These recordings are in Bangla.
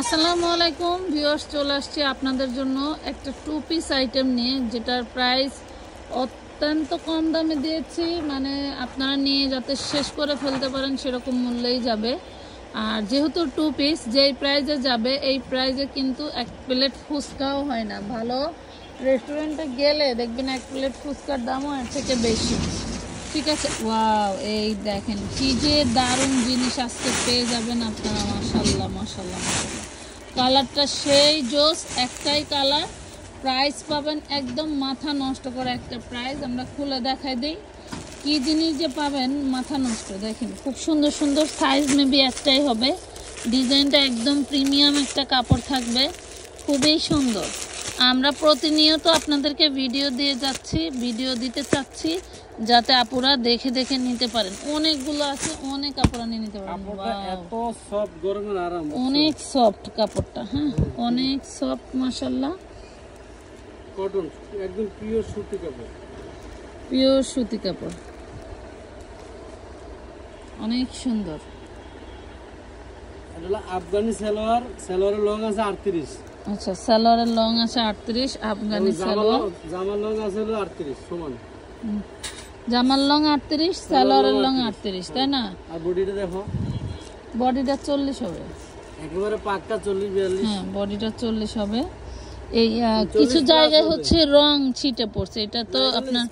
আসসালামু আলাইকুম ভিউয়ার্স, চলে আসছি আপনাদের জন্য একটা টু পিস আইটেম নিয়ে, যেটার প্রাইস অত্যন্ত কম দামে দিয়েছি। মানে আপনারা নিয়ে যাতে শেষ করে ফেলতে পারেন সেরকম মূল্যেই যাবে। আর যেহেতু টু পিস যেই প্রাইজে যাবে, এই প্রাইজে কিন্তু এক প্লেট ফুচকাও হয় না। ভালো রেস্টুরেন্টে গেলে দেখবেন এক প্লেট ফুচকার দামও এর থেকে বেশি। ঠিক আছে, ওয়াও, এই দেখেন কি যে দারুণ জিনিস আজকে পেয়ে যাবেন আপনারা। মাশাআল্লাহ মাশাআল্লাহ মাশাআল্লাহ, কালারটা সেই জোস, একটাই কালার। প্রাইস পাবেন একদম মাথা নষ্ট করে একটা প্রাইস। আমরা খুলে দেখাই দিই কি জিনিস যে পাবেন, মাথা নষ্ট। দেখেন খুব সুন্দর সুন্দর সাইজ, মেবি একটাই হবে। ডিজাইনটা একদম প্রিমিয়াম একটা কাপড় থাকবে, খুবই সুন্দর। আমরা প্রতিনিয়ত আপনাদেরকে ভিডিও দিয়ে যাচ্ছি, ভিডিও দিতে চাচ্ছি যাতে আপুরা দেখে দেখে নিতে পারেন। অনেকগুলো আছে, অনেক আপুরা নিয়ে নিতে পারেন। এত সফট, গরমের আরাম, অনেক সফট কাপড়টা। হ্যাঁ, অনেক সফট মাশাআল্লাহ। কটন, একদম পিওর সুতি কাপড়, পিওর সুতি কাপড়, অনেক সুন্দর। এটা হলো আফগানি সালোয়ার, সালোয়ারের লং আছে 38। আচ্ছা, সালোয়ারের লং আছে 38, আফগানি সালোয়ার। জামার লং আছে হলো 38 সমান। জামার লং 38, সালোয়ারের লং 38, তাই না? আর বডিটা দেখো, বডিটা 40 হবে একেবারে পাক্কা 40-42। হ্যাঁ, বডিটা 40 হবে। এই কিছু জায়গায় হচ্ছে রং ছিটে পড়ছে, এটা তো আপনার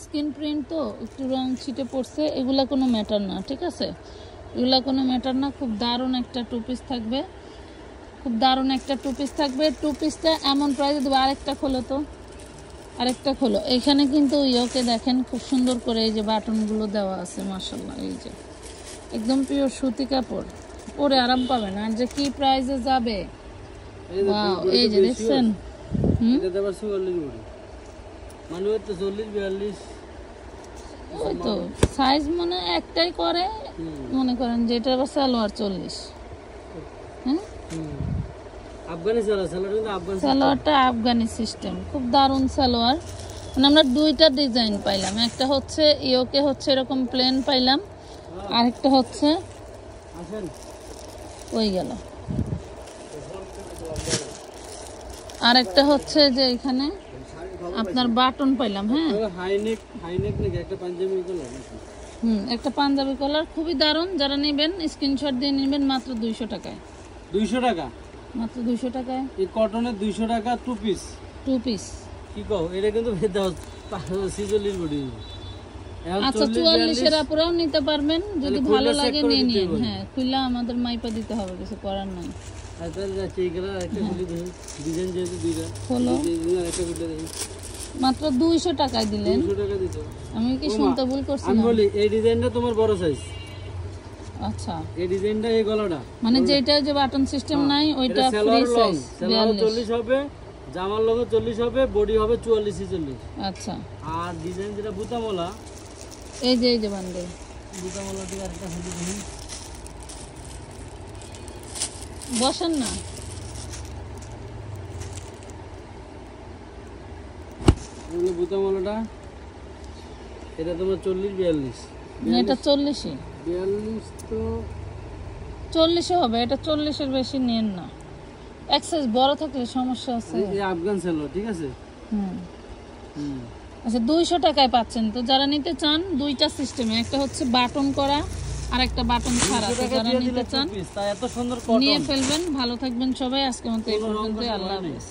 স্ক্রিন প্রিন্ট, তো একটু রং ছিটে পড়ছে। এগুলা কোনো ম্যাটার না, ঠিক আছে, এগুলা কোনো ম্যাটার না। খুব দারুণ একটা টু পিস থাকবে, খুব দারুণ একটা টু পিস থাকবে। টু পিসটা এমন প্রাইসে দেবো। আরেকটা খোলো তো, আরেকটা খোলো। এখানে কিন্তু ইয়োকে দেখেন খুব সুন্দর করে এই যে বাটনগুলো দেওয়া আছে মাশাআল্লাহ। এই যে একদম পিওর সুতি কাপড়, পরে আরাম পাবেন। আর যে কি প্রাইসে যাবে, ওয়াও, এই যে দেখছেন। এটা দেবার 44 বডি, মানে ওই তো 40-42। ওই তো সাইজ মনে একটাই করে, মনে করেন যে এটা আবার সালোয়ার 40। হ্যাঁ, আফগানি সালোয়ার, কিন্তু আফগানি সালোয়ারটা আফগানি সিস্টেম, খুব দারুণ সালোয়ার। মানে আমরা দুইটা ডিজাইন পাইলাম, একটা হচ্ছে ইয়োকে হচ্ছে এরকম প্লেন পাইলাম, আরেকটা হচ্ছে আসেন ওই গেল, আরেকটা হচ্ছে যে এখানে আপনার বাটন পাইলাম। হ্যাঁ, হাইনেক, হাইনেক নাকি একটা পাঞ্জাবি কলার। একটা পাঞ্জাবি কলার, খুবই দারুণ। যারা নেবেন স্ক্রিনশট দিয়ে নেবেন মাত্র 200 টাকায়। 200 টাকা মাত্র 200 টাকায় এই কটনের 200 টাকা টু পিস। টু পিস, কি কও, এটা কিন্তু 46 বডি। আচ্ছা 44 এর আপুরাও নিতে পারবেন, যদি ভালো লাগে নিয়ে নিন। হ্যাঁ, খুললা আমাদের মাইপা দিতে হবে, কিছু করার নাই। আচ্ছা যাচ্ছে এই কালার একটা খুলে দেই, ডিজাইন যেহেতু দুইটা হলো, একটা খুলে দেই। মাত্র 200 টাকায় দিলেন। 200 টাকা দিতে আমি কি শুনতে ভুল করছি? আমি বলি এই ডিজাইনটা তোমার বড় সাইজ। আচ্ছা, এই ডিজাইনটা, এই গলাটা, মানে যেটা যে বাটন সিস্টেম নাই ওইটা ফ্রি সাইজ। সালোয়ার 40 হবে, জামার লগে 40 হবে, বডি হবে 44-46। আচ্ছা, আর ডিজাইন যেটা বুতামলা, এই যে বান্ডেল বুতামলা থেকে আরেকটা খুলে দিই। বসেন না, এগুলো বুতামলাটা, এটা তোমার 40-42। এটা 40ই, 42 তো 40 হবে। এটা 40 এর বেশি নেন না, এক সাইজ বড় থাকলে সমস্যা আছে। এই আফগান সালোয়ার, ঠিক আছে। আচ্ছা, 200 টাকায় পাচ্ছেন। তো যারা নিতে চান দুইটা সিস্টেমে, একটা হচ্ছে বাটন করা আর একটা বাটন ছাড়া। তো যারা নিতে চান এত সুন্দর নিয়ে ফেলবেন। ভালো থাকবেন সবাই। আজকের মতো এই পর্যন্ত, আল্লাহ হাফেজ।